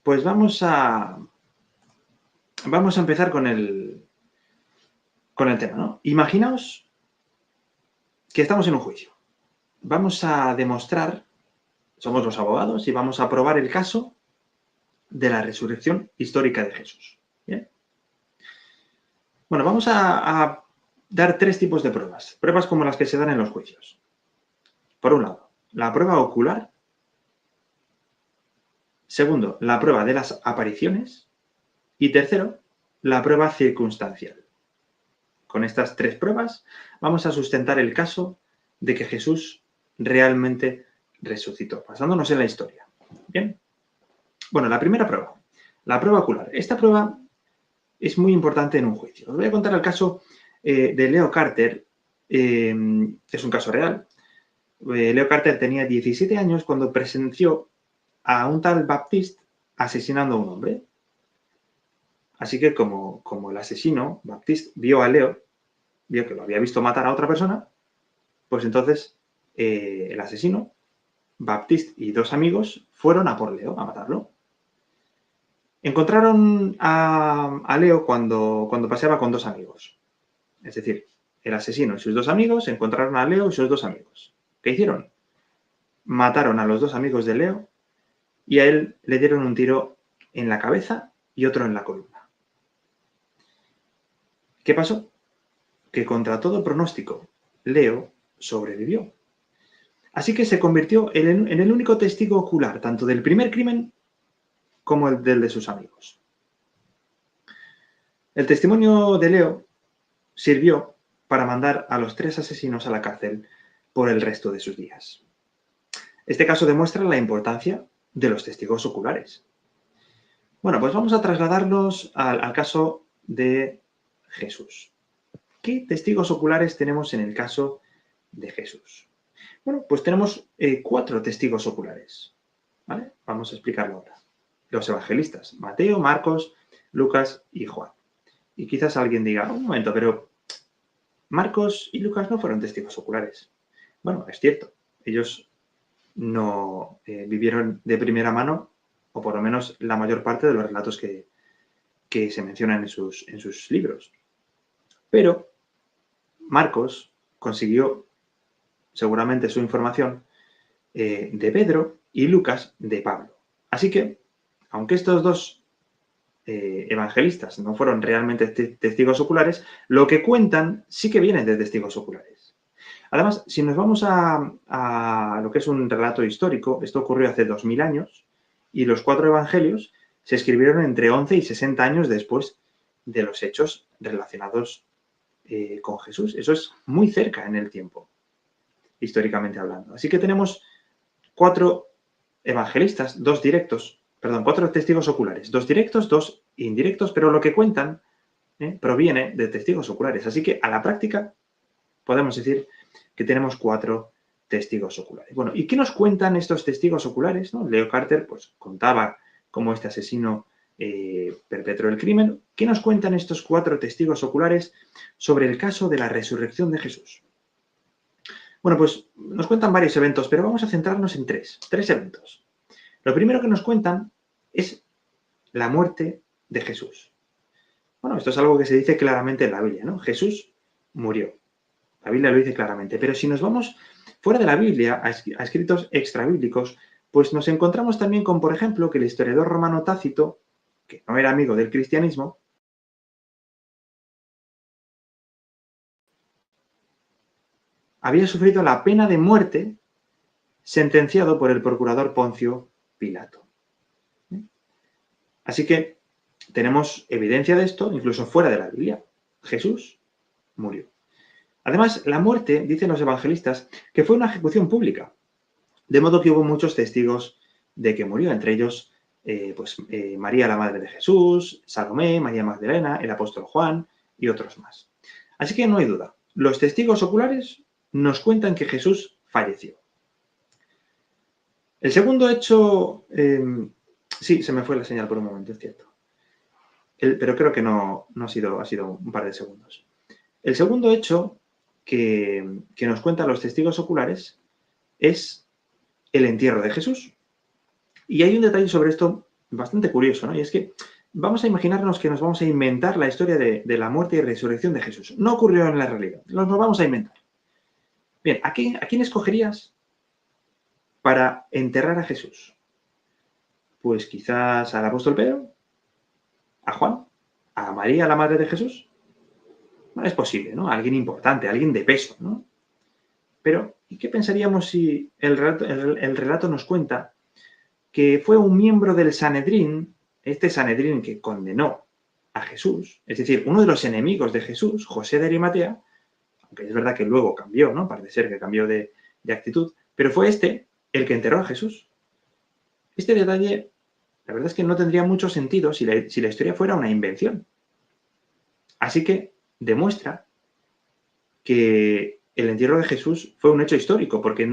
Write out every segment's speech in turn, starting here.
pues vamos a empezar con el tema, ¿no? Imaginaos que estamos en un juicio. Vamos a demostrar, somos los abogados, y vamos a probar el caso de la resurrección histórica de Jesús. ¿Bien? Bueno, vamos a dar tres tipos de pruebas. Pruebas como las que se dan en los juicios. Por un lado, la prueba ocular. Segundo, la prueba de las apariciones. Y tercero, la prueba circunstancial. Con estas tres pruebas vamos a sustentar el caso de que Jesús realmente resucitó, basándonos en la historia. Bien. Bueno, la primera prueba, la prueba ocular. Esta prueba es muy importante en un juicio. Os voy a contar el caso de Leo Carter. Es un caso real. Leo Carter tenía 17 años cuando presenció a un tal Baptiste asesinando a un hombre. Así que como el asesino, Baptiste, vio a Leo, vio que lo había visto matar a otra persona, pues entonces el asesino, Baptiste y dos amigos fueron a por Leo, a matarlo. Encontraron a Leo cuando paseaba con dos amigos. Es decir, el asesino y sus dos amigos encontraron a Leo y sus dos amigos. ¿Qué hicieron? Mataron a los dos amigos de Leo y a él le dieron un tiro en la cabeza y otro en la columna. ¿Qué pasó? Que contra todo pronóstico, Leo sobrevivió. Así que se convirtió en el único testigo ocular, tanto del primer crimen como el del de sus amigos. El testimonio de Leo sirvió para mandar a los tres asesinos a la cárcel por el resto de sus días. Este caso demuestra la importancia de los testigos oculares. Bueno, pues vamos a trasladarnos al caso de Jesús. ¿Qué testigos oculares tenemos en el caso de Jesús? Bueno, pues tenemos 4 testigos oculares. ¿Vale? Vamos a explicarlo ahora. Los evangelistas, Mateo, Marcos, Lucas y Juan. Y quizás alguien diga, un momento, pero Marcos y Lucas no fueron testigos oculares. Bueno, es cierto, ellos no vivieron de primera mano, o por lo menos la mayor parte de los relatos que se mencionan en sus libros. Pero Marcos consiguió seguramente su información de Pedro y Lucas de Pablo. Así que, aunque estos dos evangelistas no fueron realmente testigos oculares, lo que cuentan sí que viene de testigos oculares. Además, si nos vamos a lo que es un relato histórico, esto ocurrió hace 2000 años y los 4 evangelios se escribieron entre 11 y 60 años después de los hechos relacionados con Jesús. Eso es muy cerca en el tiempo, históricamente hablando. Así que tenemos 4 evangelistas, 2 directos, perdón, 4 testigos oculares, 2 directos, 2 indirectos, pero lo que cuentan proviene de testigos oculares. Así que a la práctica podemos decir que tenemos 4 testigos oculares. Bueno, ¿y qué nos cuentan estos testigos oculares? ¿No? Leo Carter pues, contaba cómo este asesino perpetró el crimen. ¿Qué nos cuentan estos 4 testigos oculares sobre el caso de la resurrección de Jesús? Bueno, pues nos cuentan varios eventos, pero vamos a centrarnos en 3 eventos. Lo primero que nos cuentan es la muerte de Jesús. Bueno, esto es algo que se dice claramente en la Biblia, ¿no? Jesús murió. La Biblia lo dice claramente. Pero si nos vamos fuera de la Biblia, a escritos extrabíblicos, pues nos encontramos también con, por ejemplo, que el historiador romano Tácito, que no era amigo del cristianismo, había sufrido la pena de muerte sentenciado por el procurador Poncio Pilato. Así que tenemos evidencia de esto incluso fuera de la Biblia. Jesús murió. Además, la muerte, dicen los evangelistas, que fue una ejecución pública, de modo que hubo muchos testigos de que murió, entre ellos María, la madre de Jesús, Salomé, María Magdalena, el apóstol Juan y otros más. Así que no hay duda, los testigos oculares nos cuentan que Jesús falleció. El segundo hecho, sí, se me fue la señal por un momento, es cierto, pero creo que no ha sido un par de segundos. El segundo hecho que nos cuentan los testigos oculares es el entierro de Jesús. Y hay un detalle sobre esto bastante curioso, ¿no? Y es que vamos a imaginarnos que nos vamos a inventar la historia de la muerte y resurrección de Jesús. No ocurrió en la realidad, nos lo vamos a inventar. Bien, ¿a quién escogerías para enterrar a Jesús? Pues quizás al apóstol Pedro, a Juan, a María, la madre de Jesús. No es posible, ¿no? Alguien importante, alguien de peso, ¿no? Pero, ¿y qué pensaríamos si el relato nos cuenta que fue un miembro del Sanedrín, este Sanedrín que condenó a Jesús, es decir, uno de los enemigos de Jesús, José de Arimatea, aunque es verdad que luego cambió, ¿no? Parece ser que cambió de actitud, pero fue este el que enterró a Jesús. Este detalle, la verdad es que no tendría mucho sentido si la historia fuera una invención. Así que demuestra que el entierro de Jesús fue un hecho histórico, porque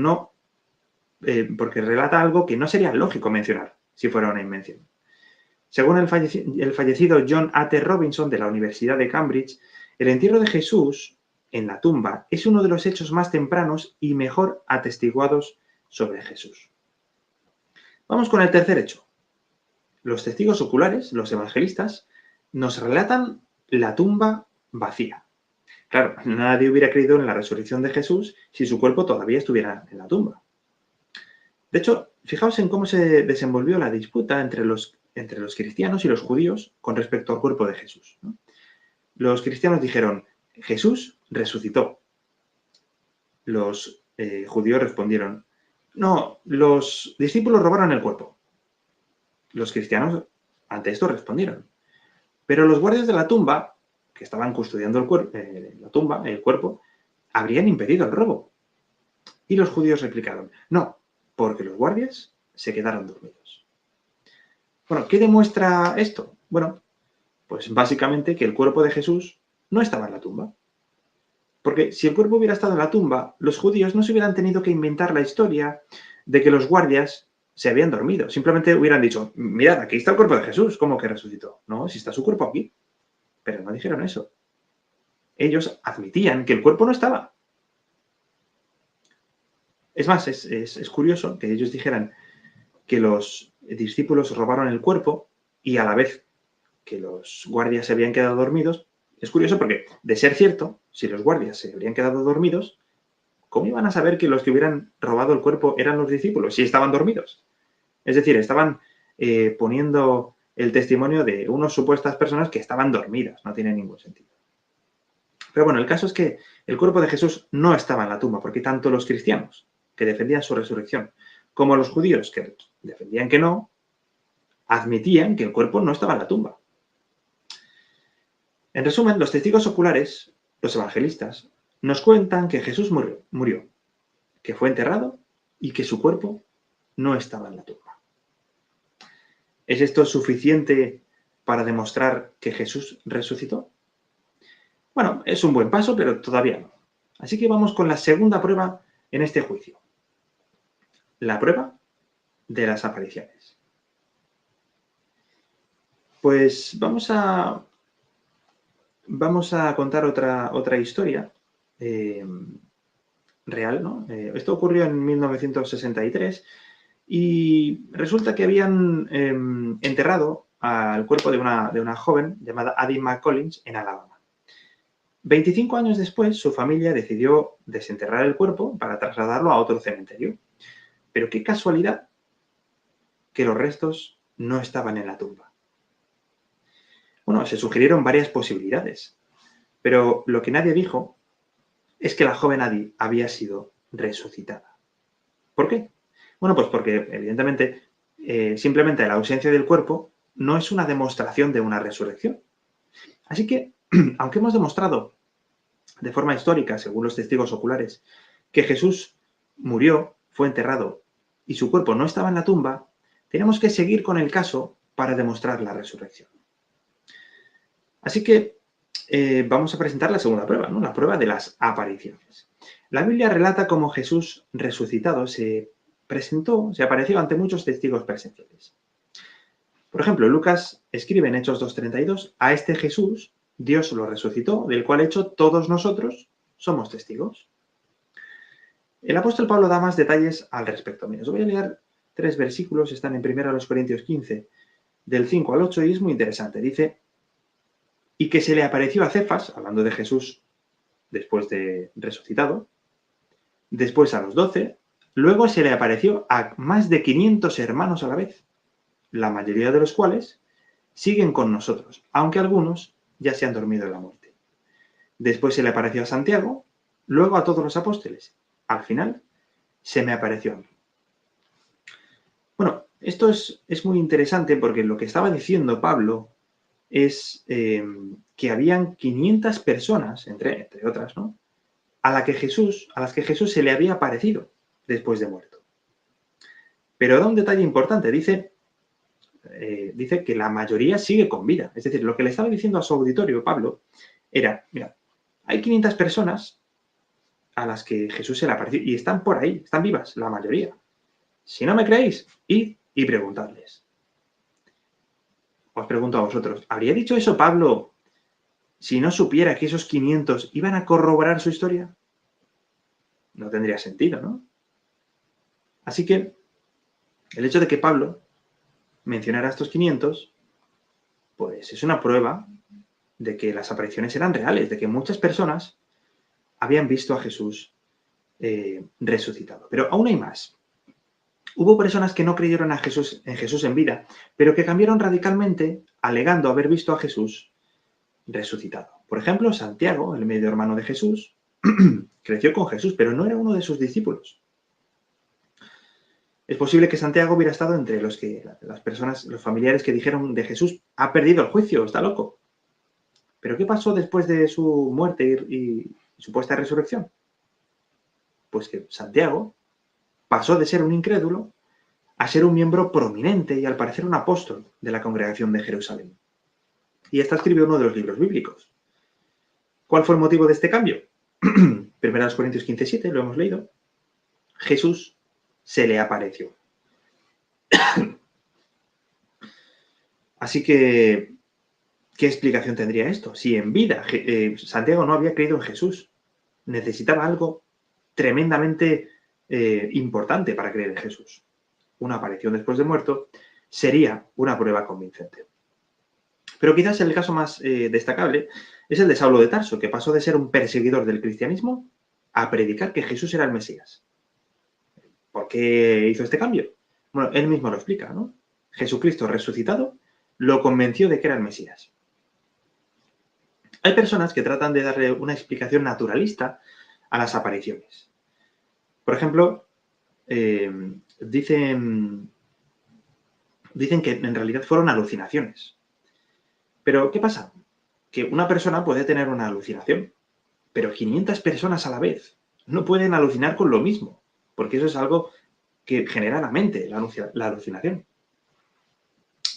relata algo que no sería lógico mencionar si fuera una invención. Según el fallecido John A. T. Robinson de la Universidad de Cambridge, el entierro de Jesús en la tumba es uno de los hechos más tempranos y mejor atestiguados sobre Jesús. Vamos con el tercer hecho. Los testigos oculares, los evangelistas, nos relatan la tumba vacía. Claro, nadie hubiera creído en la resurrección de Jesús si su cuerpo todavía estuviera en la tumba. De hecho, fijaos en cómo se desenvolvió la disputa entre los cristianos y los judíos con respecto al cuerpo de Jesús, ¿no? Los cristianos dijeron, Jesús resucitó. Los judíos respondieron, no, los discípulos robaron el cuerpo. Los cristianos ante esto respondieron, pero los guardias de la tumba, que estaban custodiando el cuerpo, habrían impedido el robo. Y los judíos replicaron, no, porque los guardias se quedaron dormidos. Bueno, ¿qué demuestra esto? Bueno, pues básicamente que el cuerpo de Jesús no estaba en la tumba. Porque si el cuerpo hubiera estado en la tumba, los judíos no se hubieran tenido que inventar la historia de que los guardias se habían dormido. Simplemente hubieran dicho, mirad, aquí está el cuerpo de Jesús, ¿cómo que resucitó? No, si está su cuerpo aquí. Pero no dijeron eso. Ellos admitían que el cuerpo no estaba. Es más, es curioso que ellos dijeran que los discípulos robaron el cuerpo y a la vez que los guardias se habían quedado dormidos. Es curioso porque, de ser cierto, si los guardias se habrían quedado dormidos, ¿cómo iban a saber que los que hubieran robado el cuerpo eran los discípulos si estaban dormidos? Es decir, estaban poniendo el testimonio de unas supuestas personas que estaban dormidas. No tiene ningún sentido. Pero bueno, el caso es que el cuerpo de Jesús no estaba en la tumba, porque tanto los cristianos, que defendían su resurrección, como los judíos, que defendían que no, admitían que el cuerpo no estaba en la tumba. En resumen, los testigos oculares, los evangelistas, nos cuentan que Jesús murió, que fue enterrado y que su cuerpo no estaba en la tumba. ¿Es esto suficiente para demostrar que Jesús resucitó? Bueno, es un buen paso, pero todavía no. Así que vamos con la segunda prueba en este juicio. La prueba de las apariciones. Pues vamos a contar otra historia real, ¿no? Esto ocurrió en 1963 y resulta que habían enterrado al cuerpo de una joven llamada Addie McCollins en Alabama. 25 años después, su familia decidió desenterrar el cuerpo para trasladarlo a otro cementerio. Pero qué casualidad que los restos no estaban en la tumba. Bueno, se sugirieron varias posibilidades, pero lo que nadie dijo es que la joven Addie había sido resucitada. ¿Por qué? Bueno, pues porque, evidentemente, simplemente la ausencia del cuerpo no es una demostración de una resurrección. Así que, aunque hemos demostrado de forma histórica, según los testigos oculares, que Jesús murió, fue enterrado y su cuerpo no estaba en la tumba, tenemos que seguir con el caso para demostrar la resurrección. Así que vamos a presentar la segunda prueba, ¿no? La prueba de las apariciones. La Biblia relata cómo Jesús resucitado se apareció ante muchos testigos presenciales. Por ejemplo, Lucas escribe en Hechos 2:32, a este Jesús Dios lo resucitó, del cual hecho todos nosotros somos testigos. El apóstol Pablo da más detalles al respecto. Mira, os voy a leer 3 versículos, están en 1 Corintios 15. del 5 al 8 y es muy interesante. Dice, y que se le apareció a Cefas, hablando de Jesús después de resucitado, después a los 12, luego se le apareció a más de 500 hermanos a la vez, la mayoría de los cuales siguen con nosotros, aunque algunos ya se han dormido en la muerte. Después se le apareció a Santiago, luego a todos los apóstoles. Al final, se me apareció a mí. Bueno, esto es muy interesante porque lo que estaba diciendo Pablo es que habían 500 personas, entre otras, ¿no?, a las que Jesús se le había aparecido después de muerto. Pero da un detalle importante, dice que la mayoría sigue con vida. Es decir, lo que le estaba diciendo a su auditorio, Pablo, era, mira, hay 500 personas a las que Jesús se le apareció y están por ahí, están vivas, la mayoría. Si no me creéis, id y preguntadles. Os pregunto a vosotros, ¿habría dicho eso Pablo si no supiera que esos 500 iban a corroborar su historia? No tendría sentido, ¿no? Así que el hecho de que Pablo mencionara a estos 500, pues es una prueba de que las apariciones eran reales, de que muchas personas habían visto a Jesús resucitado. Pero aún hay más. Hubo personas que no creyeron en Jesús en vida, pero que cambiaron radicalmente alegando haber visto a Jesús resucitado. Por ejemplo, Santiago, el medio hermano de Jesús, creció con Jesús, pero no era uno de sus discípulos. Es posible que Santiago hubiera estado entre los familiares que dijeron de Jesús, ha perdido el juicio, está loco. ¿Pero qué pasó después de su muerte y supuesta resurrección? Pues que Santiago pasó de ser un incrédulo a ser un miembro prominente y al parecer un apóstol de la congregación de Jerusalén. Y esta escribió uno de los libros bíblicos. ¿Cuál fue el motivo de este cambio? 1 Corintios 15:7, lo hemos leído. Jesús se le apareció. Así que, ¿qué explicación tendría esto? Si en vida Santiago no había creído en Jesús, necesitaba algo tremendamente importante para creer en Jesús. Una aparición después de muerto sería una prueba convincente. Pero quizás el caso más destacable es el de Saulo de Tarso, que pasó de ser un perseguidor del cristianismo a predicar que Jesús era el Mesías. ¿Por qué hizo este cambio? Bueno, él mismo lo explica, ¿no? Jesucristo resucitado lo convenció de que era el Mesías. Hay personas que tratan de darle una explicación naturalista a las apariciones. Por ejemplo, dicen que en realidad fueron alucinaciones. Pero, ¿qué pasa? Que una persona puede tener una alucinación, pero 500 personas a la vez no pueden alucinar con lo mismo, porque eso es algo que genera la mente, la alucinación.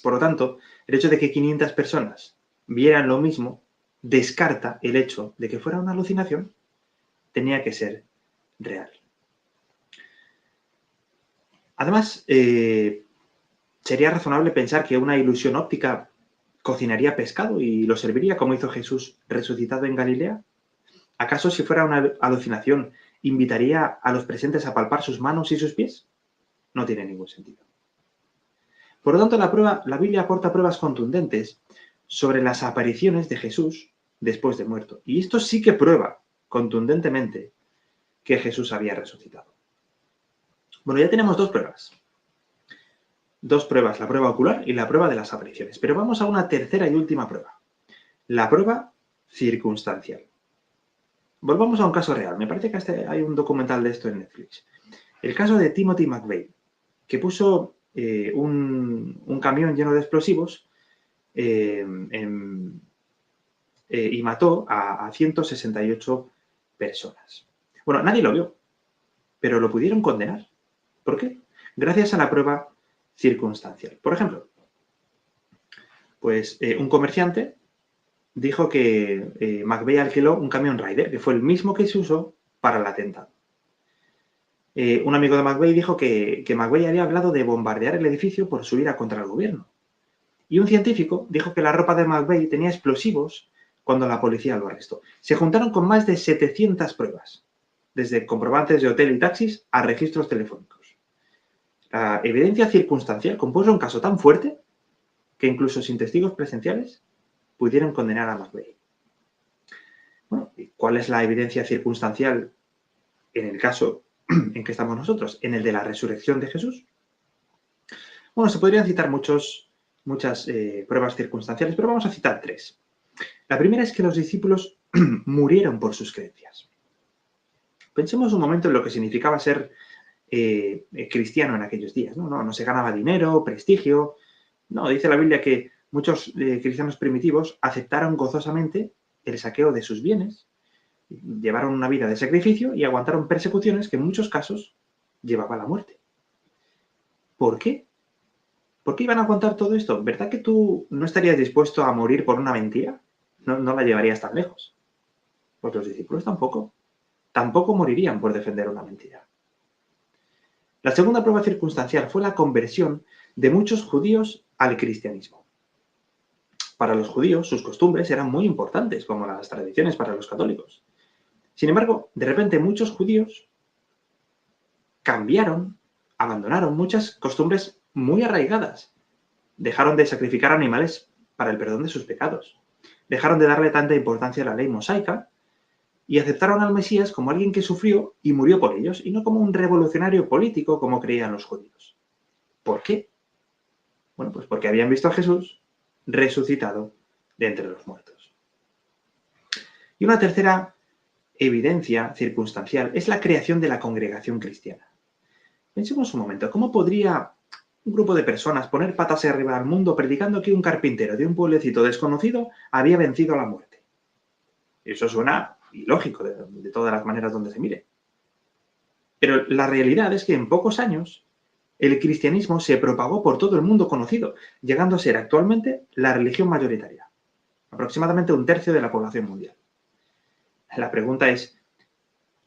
Por lo tanto, el hecho de que 500 personas vieran lo mismo descarta el hecho de que fuera una alucinación. Tenía que ser real. Además, sería razonable pensar que una ilusión óptica cocinaría pescado y lo serviría como hizo Jesús resucitado en Galilea. ¿Acaso si fuera una alucinación invitaría a los presentes a palpar sus manos y sus pies? No tiene ningún sentido. Por lo tanto, la Biblia aporta pruebas contundentes sobre las apariciones de Jesús después de muerto. Y esto sí que prueba contundentemente que Jesús había resucitado. Bueno, ya tenemos dos pruebas. Dos pruebas, la prueba ocular y la prueba de las apariciones. Pero vamos a una tercera y última prueba. La prueba circunstancial. Volvamos a un caso real. Me parece que hay un documental de esto en Netflix. El caso de Timothy McVeigh, que puso un camión lleno de explosivos y mató a 168 personas. Bueno, nadie lo vio, pero lo pudieron condenar. ¿Por qué? Gracias a la prueba circunstancial. Por ejemplo, pues un comerciante dijo que McVeigh alquiló un camión Ryder, que fue el mismo que se usó para el atentado. Un amigo de McVeigh dijo que McVeigh había hablado de bombardear el edificio por su ira contra el gobierno. Y un científico dijo que la ropa de McVeigh tenía explosivos cuando la policía lo arrestó. Se juntaron con más de 700 pruebas, desde comprobantes de hotel y taxis a registros telefónicos. La evidencia circunstancial compuso un caso tan fuerte que incluso sin testigos presenciales pudieron condenar a McVeigh. Bueno, ¿y cuál es la evidencia circunstancial en el caso en que estamos nosotros? En el de la resurrección de Jesús. Bueno, se podrían citar muchas pruebas circunstanciales, pero vamos a citar 3. La primera es que los discípulos murieron por sus creencias. Pensemos un momento en lo que significaba ser cristiano en aquellos días. No se ganaba dinero, prestigio. No, dice la Biblia que muchos cristianos primitivos aceptaron gozosamente el saqueo de sus bienes, llevaron una vida de sacrificio y aguantaron persecuciones que en muchos casos llevaba a la muerte. ¿Por qué? ¿Por qué iban a aguantar todo esto? ¿Verdad que tú no estarías dispuesto a morir por una mentira? No la llevarías tan lejos. Pues los discípulos tampoco. Tampoco morirían por defender una mentira. La segunda prueba circunstancial fue la conversión de muchos judíos al cristianismo. Para los judíos, sus costumbres eran muy importantes, como las tradiciones para los católicos. Sin embargo, de repente muchos judíos cambiaron, abandonaron muchas costumbres muy arraigadas. Dejaron de sacrificar animales para el perdón de sus pecados. Dejaron de darle tanta importancia a la ley mosaica y aceptaron al Mesías como alguien que sufrió y murió por ellos, y no como un revolucionario político como creían los judíos. ¿Por qué? Bueno, pues porque habían visto a Jesús resucitado de entre los muertos. Y una tercera evidencia circunstancial es la creación de la congregación cristiana. Pensemos un momento, ¿cómo podría un grupo de personas poner patas arriba al mundo predicando que un carpintero de un pueblecito desconocido había vencido a la muerte? Eso suena ilógico de todas las maneras donde se mire. Pero la realidad es que en pocos años el cristianismo se propagó por todo el mundo conocido, llegando a ser actualmente la religión mayoritaria, aproximadamente 1/3 de la población mundial. La pregunta es,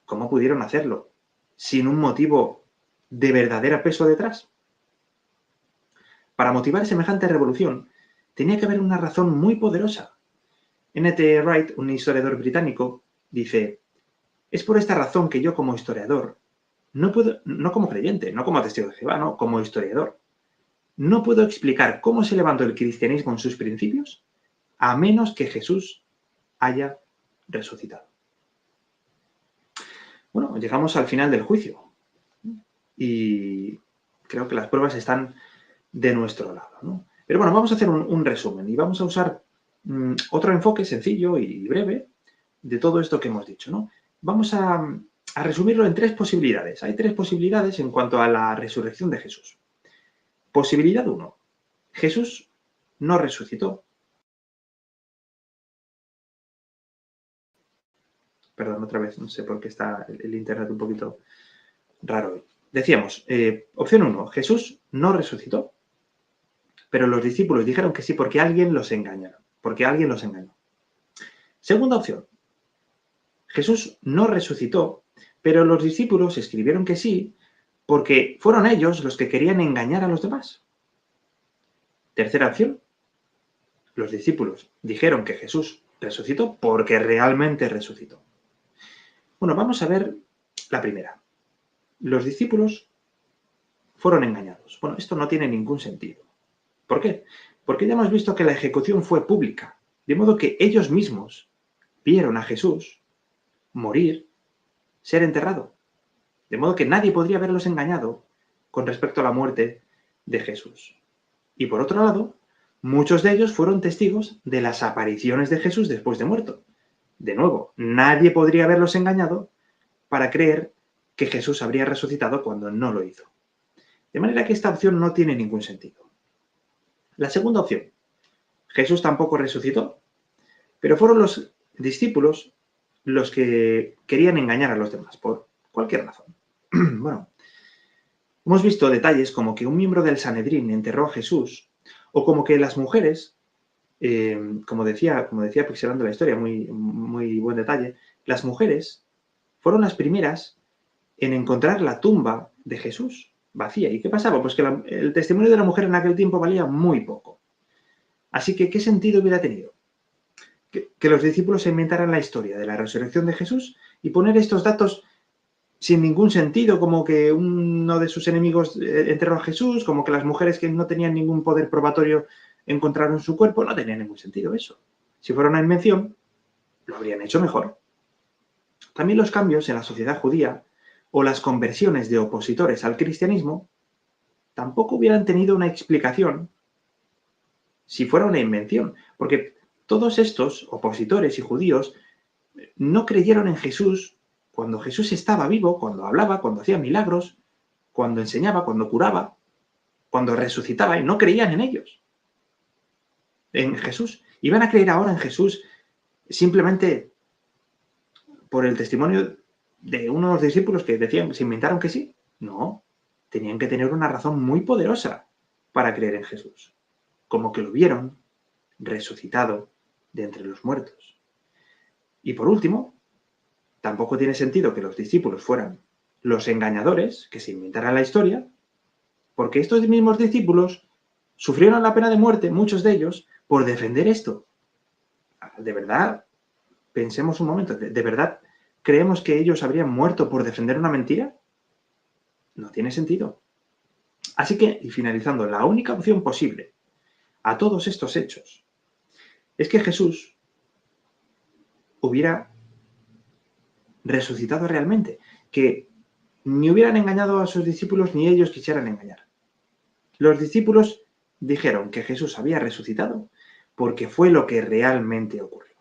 ¿cómo pudieron hacerlo sin un motivo de verdadero peso detrás? Para motivar semejante revolución, tenía que haber una razón muy poderosa. N.T. Wright, un historiador británico, dice: es por esta razón que yo como historiador, no como creyente, no como testigo de Jehová, no, como historiador, no puedo explicar cómo se levantó el cristianismo en sus principios a menos que Jesús haya resucitado. Bueno, llegamos al final del juicio y creo que las pruebas están de nuestro lado, ¿no? Pero bueno, vamos a hacer un resumen y vamos a usar otro enfoque sencillo y breve de todo esto que hemos dicho, ¿no? Vamos a resumirlo en 3 posibilidades. Hay 3 posibilidades en cuanto a la resurrección de Jesús. Posibilidad 1. Jesús no resucitó. Perdón, otra vez, no sé por qué está el internet un poquito raro hoy. Decíamos, opción 1, Jesús no resucitó, pero los discípulos dijeron que sí porque alguien los engañó. Segunda opción, Jesús no resucitó, pero los discípulos escribieron que sí porque fueron ellos los que querían engañar a los demás. Tercera opción, los discípulos dijeron que Jesús resucitó porque realmente resucitó. Bueno, vamos a ver la primera. Los discípulos fueron engañados. Bueno, esto no tiene ningún sentido. ¿Por qué? Porque ya hemos visto que la ejecución fue pública, de modo que ellos mismos vieron a Jesús morir, ser enterrado. De modo que nadie podría haberlos engañado con respecto a la muerte de Jesús. Y por otro lado, muchos de ellos fueron testigos de las apariciones de Jesús después de muerto. De nuevo, nadie podría haberlos engañado para creer que Jesús habría resucitado cuando no lo hizo. De manera que esta opción no tiene ningún sentido. La segunda opción, Jesús tampoco resucitó, pero fueron los discípulos los que querían engañar a los demás, por cualquier razón. Bueno, hemos visto detalles como que un miembro del Sanedrín enterró a Jesús, o como que las mujeres, como decía Pixelando la historia, muy, muy buen detalle, las mujeres fueron las primeras en encontrar la tumba de Jesús vacía. ¿Y qué pasaba? Pues que el testimonio de la mujer en aquel tiempo valía muy poco. Así que, ¿qué sentido hubiera tenido? Que los discípulos se inventaran la historia de la resurrección de Jesús y poner estos datos sin ningún sentido, como que uno de sus enemigos enterró a Jesús, como que las mujeres que no tenían ningún poder probatorio encontraron su cuerpo, no tenía ningún sentido eso. Si fuera una invención, lo habrían hecho mejor. También los cambios en la sociedad judía o las conversiones de opositores al cristianismo tampoco hubieran tenido una explicación si fuera una invención, porque todos estos opositores y judíos no creyeron en Jesús cuando Jesús estaba vivo, cuando hablaba, cuando hacía milagros, cuando enseñaba, cuando curaba, cuando resucitaba, y no creían en ellos, en Jesús. Iban a creer ahora en Jesús simplemente por el testimonio de unos discípulos que decían, se inventaron que sí. No, tenían que tener una razón muy poderosa para creer en Jesús, como que lo vieron resucitado de entre los muertos. Y por último, tampoco tiene sentido que los discípulos fueran los engañadores que se inventaran la historia, porque estos mismos discípulos sufrieron la pena de muerte, muchos de ellos, por defender esto. ¿De verdad? Pensemos un momento, ¿de verdad creemos que ellos habrían muerto por defender una mentira? No tiene sentido. Así que, y finalizando, la única opción posible a todos estos hechos es que Jesús hubiera resucitado realmente, que ni hubieran engañado a sus discípulos ni ellos quisieran engañar. Los discípulos dijeron que Jesús había resucitado porque fue lo que realmente ocurrió.